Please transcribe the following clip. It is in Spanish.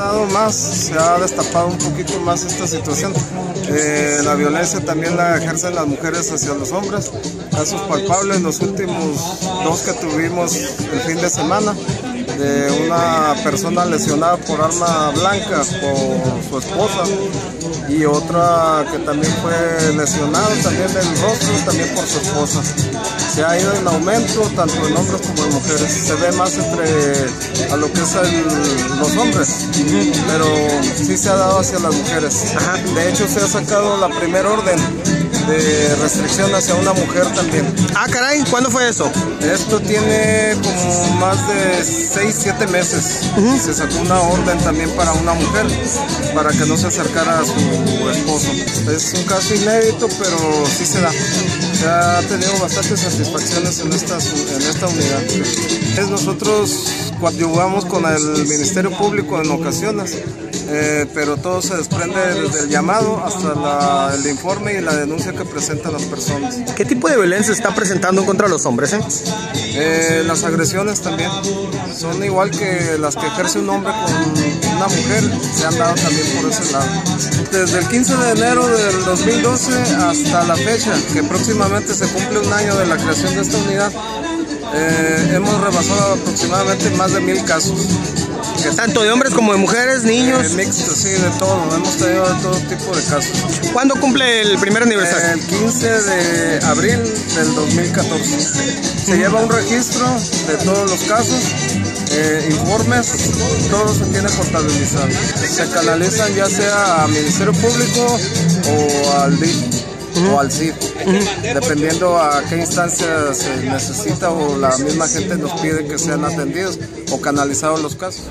dado más, se ha destapado un poquito más esta situación. La violencia también la ejercen las mujeres hacia los hombres. Casos palpables, los últimos 2 que tuvimos el fin de semana, de una persona lesionada por arma blanca por su esposa y otra que también fue lesionada también del rostro, también por su esposa. Se ha ido en aumento tanto en hombres como en mujeres. Se ve más entre a lo que es los hombres, pero sí se ha dado hacia las mujeres. De hecho, se ha sacado la primera orden de restricción hacia una mujer también. Ah, caray, ¿cuándo fue eso? Esto tiene como más de 6-7 meses. Se sacó una orden también para una mujer, para que no se acercara a su esposo. Es un caso inédito, pero sí se da. Se ha tenido bastantes satisfacciones en esta unidad. Nosotros coadyuvamos con el Ministerio Público en ocasiones, pero todo se desprende desde el llamado hasta el informe y la denuncia que presentan las personas. ¿Qué tipo de violencia se está presentando contra los hombres? Las agresiones también son igual que las que ejerce un hombre con una mujer, se han dado también por ese lado. Desde el 15 de enero del 2012 hasta la fecha, que próximamente se cumple un año de la creación de esta unidad, hemos rebasado aproximadamente más de 1000 casos. Tanto de hombres como de mujeres, niños. Mixto, sí, de todo. Hemos tenido de todo tipo de casos. ¿Cuándo cumple el primer aniversario? El 15 de abril del 2014. Se lleva un registro de todos los casos, informes, todo se tiene contabilizado. Se canalizan ya sea al Ministerio Público o al DIF. O al CID, dependiendo a qué instancia se necesita o la misma gente nos pide que sean atendidos o canalizados los casos.